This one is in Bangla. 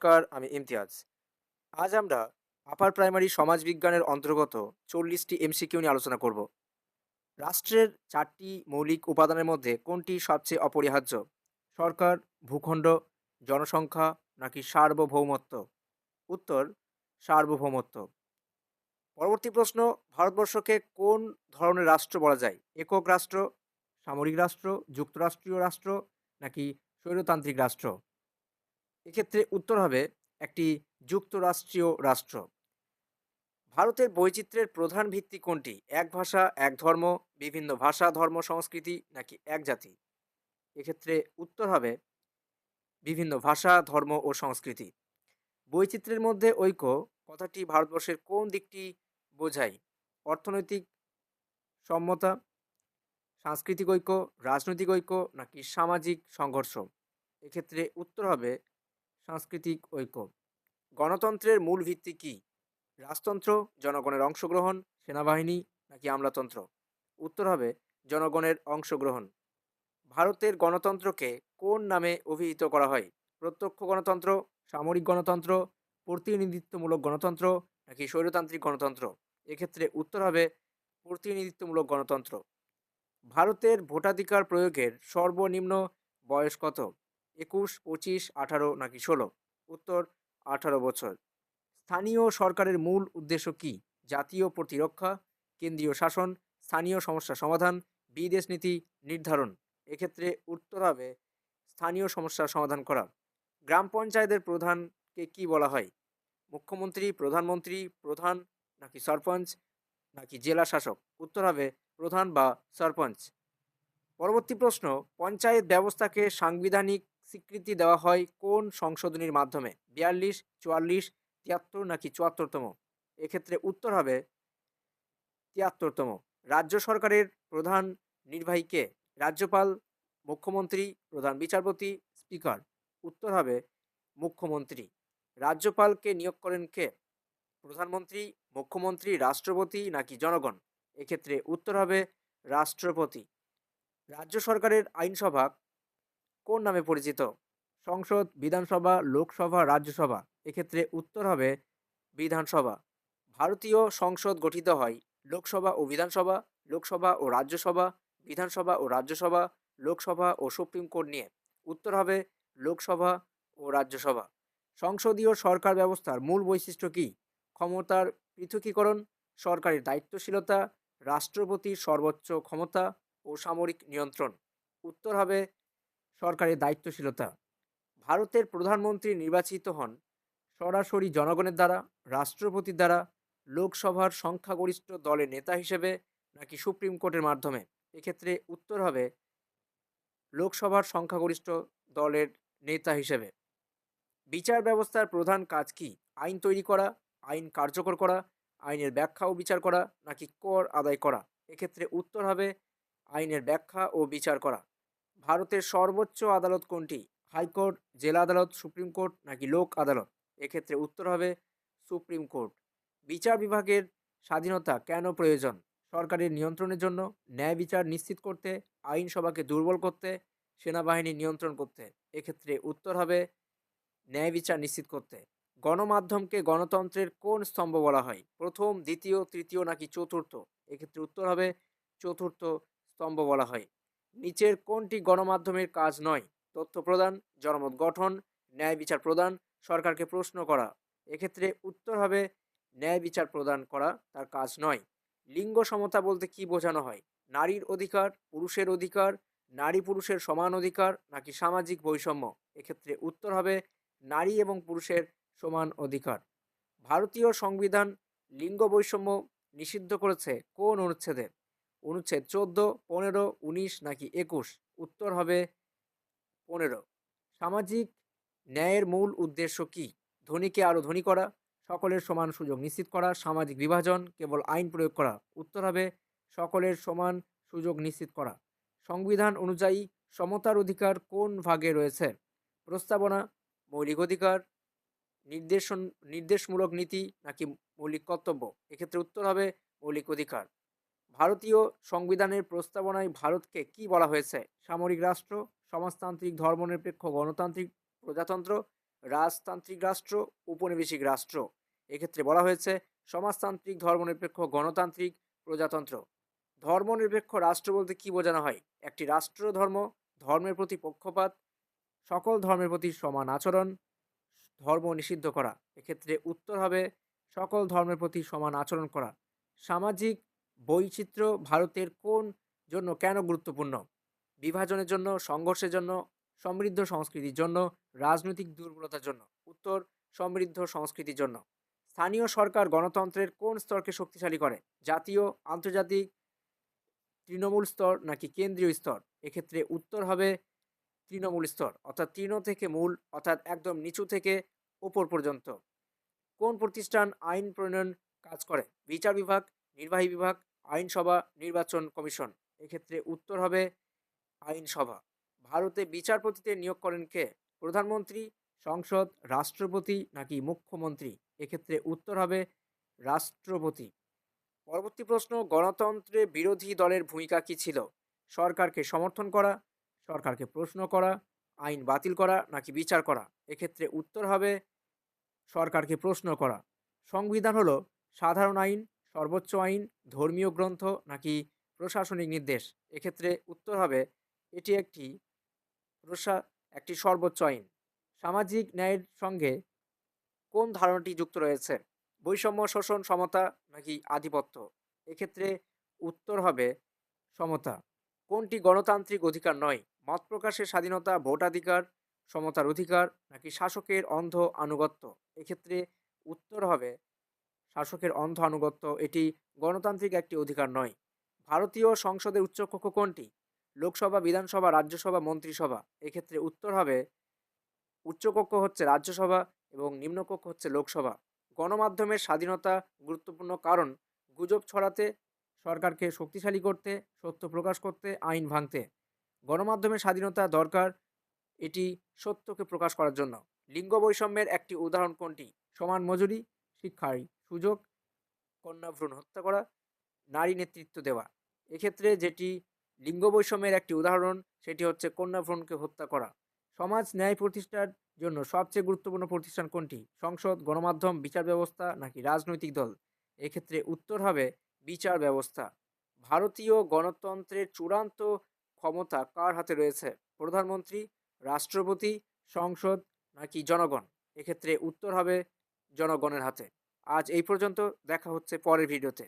নমস্কার, আমি ইমতিয়াজ। আজ আমরা আপার প্রাইমারি সমাজবিজ্ঞানের অন্তর্গত ৪০টি এমসিকিউ নিয়ে আলোচনা করব। রাষ্ট্রের ৪টি মৌলিক উপাদানের মধ্যে কোনটি সবচেয়ে অপরিহার্য? সরকার, ভূখণ্ড, জনসংখ্যা নাকি সার্বভৌমত্ব? উত্তর, সার্বভৌমত্ব। পরবর্তী প্রশ্ন, ভারতবর্ষকে কোন ধরনের রাষ্ট্র বলা যায়? একক রাষ্ট্র, সামরিক রাষ্ট্র, যুক্তরাষ্ট্রীয় রাষ্ট্র নাকি স্বৈরতান্ত্রিক রাষ্ট্র? এক্ষেত্রে উত্তর হবে একটি যুক্তরাষ্ট্রীয় রাষ্ট্র। ভারতের বৈচিত্র্যের প্রধান ভিত্তি কোনটি? এক ভাষা, এক ধর্ম, বিভিন্ন ভাষা, ধর্ম, সংস্কৃতি নাকি এক জাতি? এক্ষেত্রে উত্তর হবে বিভিন্ন ভাষা, ধর্ম ও সংস্কৃতি। বৈচিত্র্যের মধ্যে ঐক্য কথাটি ভারতবর্ষের কোন দিকটি বোঝায়? অর্থনৈতিক সম্মতা, সাংস্কৃতিক ঐক্য, রাজনৈতিক ঐক্য নাকি সামাজিক সংঘর্ষ? এক্ষেত্রে উত্তর হবে সাংস্কৃতিক ঐক্য। গণতন্ত্রের মূল ভিত্তি কি? রাজতন্ত্র, জনগণের অংশগ্রহণ, সেনাবাহিনী নাকি আমলাতন্ত্র? উত্তর হবে জনগণের অংশগ্রহণ। ভারতের গণতন্ত্রকে কোন নামে অভিহিত করা হয়? প্রত্যক্ষ গণতন্ত্র, সামরিক গণতন্ত্র, প্রতিনিধিত্বমূলক গণতন্ত্র নাকি স্বৈরতান্ত্রিক গণতন্ত্র? এক্ষেত্রে উত্তর হবে প্রতিনিধিত্বমূলক গণতন্ত্র। ভারতের ভোটাধিকার প্রয়োগের সর্বনিম্ন বয়স কত? ২১, ২৫, ১৮ নাকি ১৬? উত্তর, ১৮ বছর। স্থানীয় সরকারের মূল উদ্দেশ্য কি? জাতীয় প্রতিরক্ষা, কেন্দ্রীয় শাসন, স্থানীয় সমস্যা সমাধান, বিদেশ নীতি নির্ধারণ। এক্ষেত্রে উত্তর হবে স্থানীয় সমস্যার সমাধান করা। গ্রাম পঞ্চায়েতের প্রধানকে কি বলা হয়? মুখ্যমন্ত্রী, প্রধানমন্ত্রী, প্রধান নাকি সরপঞ্চ নাকি জেলা শাসক? উত্তর হবে প্রধান বা সরপঞ্চ। পরবর্তী প্রশ্ন, পঞ্চায়েত ব্যবস্থাকে সাংবিধানিক স্বীকৃতি দেওয়া হয় কোন সংশোধনীর মাধ্যমে? ৪২, ৪৪, ৭৩ নাকি ৭৪তম? এক্ষেত্রে উত্তর হবে ৭৩তম। রাজ্য সরকারের প্রধান নির্বাহী কে? রাজ্যপাল, মুখ্যমন্ত্রী, প্রধান বিচারপতি, স্পিকার? উত্তর হবে মুখ্যমন্ত্রী। রাজ্যপালকে নিয়োগ করেন কে? প্রধানমন্ত্রী, মুখ্যমন্ত্রী, রাষ্ট্রপতি নাকি জনগণ? এক্ষেত্রে উত্তর হবে রাষ্ট্রপতি। রাজ্য সরকারের আইনসভা কোন নামে পরিচিত? সংসদ, বিধানসভা, লোকসভা, রাজ্যসভা? এক্ষেত্রে উত্তর হবে বিধানসভা। ভারতীয় সংসদ গঠিত হয় লোকসভা ও বিধানসভা, লোকসভা ও রাজ্যসভা, বিধানসভা ও রাজ্যসভা, লোকসভা ও সুপ্রিম কোর্ট নিয়ে। উত্তর হবে লোকসভা ও রাজ্যসভা। সংসদীয় সরকার ব্যবস্থার মূল বৈশিষ্ট্য কী? ক্ষমতার পৃথকীকরণ, সরকারের দায়িত্বশীলতা, রাষ্ট্রপতির সর্বোচ্চ ক্ষমতা ও সামরিক নিয়ন্ত্রণ। উত্তর হবে সরকারের দায়িত্বশীলতা। ভারতের প্রধানমন্ত্রী নির্বাচিত হন সরাসরি জনগণের দ্বারা, রাষ্ট্রপতির দ্বারা, লোকসভার সংখ্যাগরিষ্ঠ দলের নেতা হিসেবে নাকি সুপ্রিম কোর্টের মাধ্যমে? এক্ষেত্রে উত্তর হবে লোকসভার সংখ্যাগরিষ্ঠ দলের নেতা হিসেবে। বিচার ব্যবস্থার প্রধান কাজ কি? আইন তৈরি করা, আইন কার্যকর করা, আইনের ব্যাখ্যা ও বিচার করা নাকি কর আদায় করা? এক্ষেত্রে উত্তর হবে আইনের ব্যাখ্যা ও বিচার করা। ভারতের সর্বোচ্চ আদালত কোনটি? হাইকোর্ট, জেলা আদালত, সুপ্রিম কোর্ট নাকি লোক আদালত? এক্ষেত্রে উত্তর হবে সুপ্রিম কোর্ট। বিচার বিভাগের স্বাধীনতা কেন প্রয়োজন? সরকারের নিয়ন্ত্রণের জন্য, ন্যায় বিচার নিশ্চিত করতে, আইনসভাকে দুর্বল করতে, সেনাবাহিনী নিয়ন্ত্রণ করতে? এক্ষেত্রে উত্তর হবে ন্যায় বিচার নিশ্চিত করতে। গণমাধ্যমকে গণতন্ত্রের কোন স্তম্ভ বলা হয়? প্রথম, দ্বিতীয়, তৃতীয় নাকি চতুর্থ? এক্ষেত্রে উত্তর হবে চতুর্থ স্তম্ভ বলা হয়। নিচের কোনটি গণমাধ্যমের কাজ নয়? তথ্য প্রদান, জনমত গঠন, ন্যায় বিচার প্রদান, সরকারকে প্রশ্ন করা? এক্ষেত্রে উত্তর হবে ন্যায় বিচার প্রদান করা তার কাজ নয়। লিঙ্গ সমতা বলতে কি বোঝানো হয়? নারীর অধিকার, পুরুষের অধিকার, নারী পুরুষের সমান অধিকার নাকি সামাজিক বৈষম্য? এক্ষেত্রে উত্তর হবে নারী এবং পুরুষের সমান অধিকার। ভারতীয় সংবিধান লিঙ্গ বৈষম্য নিষিদ্ধ করেছে কোন অনুচ্ছেদে? অনুচ্ছেদ ১৪, ১৫, ১৯ নাকি ২১? উত্তর হবে ১৫। সামাজিক ন্যায়ের মূল উদ্দেশ্য কি? ধনীকে আরও ধনী করা, সকলের সমান সুযোগ নিশ্চিত করা, সামাজিক বিভাজন, কেবল আইন প্রয়োগ করা? উত্তর হবে সকলের সমান সুযোগ নিশ্চিত করা। সংবিধান অনুযায়ী সমতার অধিকার কোন ভাগে রয়েছে? প্রস্তাবনা, মৌলিক অধিকার, নির্দেশন নির্দেশমূলক নীতি নাকি মৌলিক কর্তব্য? এক্ষেত্রে উত্তর হবে মৌলিক অধিকার। ভারতীয় সংবিধানের প্রস্তাবনায় ভারতকে কি বলা হয়েছে? সামরিক রাষ্ট্র, সমাজতান্ত্রিক, ধর্মনিরপেক্ষ, গণতান্ত্রিক, প্রজাতন্ত্র, রাজতান্ত্রিক রাষ্ট্র, উপনিবেশিক রাষ্ট্র? এক্ষেত্রে বলা হয়েছে সমাজতান্ত্রিক, ধর্মনিরপেক্ষ, গণতান্ত্রিক, প্রজাতন্ত্র। ধর্মনিরপেক্ষ রাষ্ট্র বলতে কি বোঝানো হয়? একটি রাষ্ট্র ধর্মের প্রতি পক্ষপাত, সকল ধর্মের প্রতি সমান আচরণ, ধর্ম নিষিদ্ধ করা। এক্ষেত্রে উত্তর হবে সকল ধর্মের প্রতি সমান আচরণ করা। সামাজিক বৈচিত্র্য ভারতের কোন জন্য কেন গুরুত্বপূর্ণ? বিভাজনের জন্য, সংঘর্ষের জন্য, সমৃদ্ধ সংস্কৃতির জন্য, রাজনৈতিক দুর্বলতার জন্য? উত্তর সমৃদ্ধ সংস্কৃতির জন্য। স্থানীয় সরকার গণতন্ত্রের কোন স্তরকে শক্তিশালী করে? জাতীয়, আন্তর্জাতিক, তৃণমূল স্তর নাকি কেন্দ্রীয় স্তর? এক্ষেত্রে উত্তর হবে তৃণমূল স্তর, অর্থাৎ তৃণ থেকে মূল, অর্থাৎ একদম নিচু থেকে উপর পর্যন্ত। কোন প্রতিষ্ঠান আইন প্রণয়ন কাজ করে? বিচার বিভাগ, নির্বাহী বিভাগ, আইনসভা, নির্বাচন কমিশন? এক্ষেত্রে উত্তর হবে আইনসভা। ভারতে বিচারপতিদের নিয়োগ করেন কে? প্রধানমন্ত্রী, সংসদ, রাষ্ট্রপতি নাকি মুখ্যমন্ত্রী? এক্ষেত্রে উত্তর হবে রাষ্ট্রপতি। পরবর্তী প্রশ্ন, গণতন্ত্রে বিরোধী দলের ভূমিকা কি ছিল? সরকারকে সমর্থন করা, সরকারকে প্রশ্ন করা, আইন বাতিল করা নাকি বিচার করা? এক্ষেত্রে উত্তর হবে সরকারকে প্রশ্ন করা। সংবিধান হলো সাধারণ আইন, সর্বোচ্চ আইন, ধর্মীয় গ্রন্থ নাকি প্রশাসনিক নির্দেশ? এক্ষেত্রে উত্তর হবে এটি একটি সর্বোচ্চ আইন। সামাজিক ন্যায়ের সঙ্গে কোন ধারণাটি যুক্ত রয়েছে? বৈষম্য, শোষণ, সমতা নাকি আধিপত্য? এক্ষেত্রে উত্তর হবে সমতা। কোনটি গণতান্ত্রিক অধিকার নয়? মত প্রকাশের স্বাধীনতা, ভোটাধিকার, সমতার অধিকার নাকি শাসকের অন্ধ আনুগত্য? এক্ষেত্রে উত্তর হবে শাসকের অন্ধ আনুগত্য। এটি গণতান্ত্রিক একটি অধিকার নয়। ভারতীয় সংসদের উচ্চকক্ষ কোনটি? লোকসভা, বিধানসভা, রাজ্যসভা, মন্ত্রিসভা? এক্ষেত্রে উত্তর হবে উচ্চকক্ষ হচ্ছে রাজ্যসভা এবং নিম্নকক্ষ হচ্ছে লোকসভা। গণমাধ্যমের স্বাধীনতা গুরুত্বপূর্ণ কারণ গুজব ছড়াতে, সরকারকে শক্তিশালী করতে, সত্য প্রকাশ করতে, আইন ভাঙতে। গণমাধ্যমের স্বাধীনতা দরকার এটি সত্যকে প্রকাশ করার জন্য। লিঙ্গ বৈষম্যের একটি উদাহরণ কোনটি? সমান মজুরি, শিক্ষার সুযোগ, কন্যা ভ্রূণ হত্যা করা, নারী নেতৃত্ব দেওয়া? এক্ষেত্রে যেটি লিঙ্গ বৈষম্যের একটি উদাহরণ সেটি হচ্ছে কন্যা ভ্রূণকে হত্যা করা। সমাজ ন্যায় প্রতিষ্ঠার জন্য সবচেয়ে গুরুত্বপূর্ণ প্রতিষ্ঠান কোনটি? সংসদ, গণমাধ্যম, বিচার ব্যবস্থা নাকি রাজনৈতিক দল? এক্ষেত্রে উত্তর হবে বিচার ব্যবস্থা। ভারতীয় গণতন্ত্রের চূড়ান্ত ক্ষমতা কার হাতে রয়েছে? প্রধানমন্ত্রী, রাষ্ট্রপতি, সংসদ নাকি জনগণ? এক্ষেত্রে উত্তর হবে জনগণের হাতে। আজ এই পর্যন্ত, দেখা হচ্ছে পরের ভিডিওতে।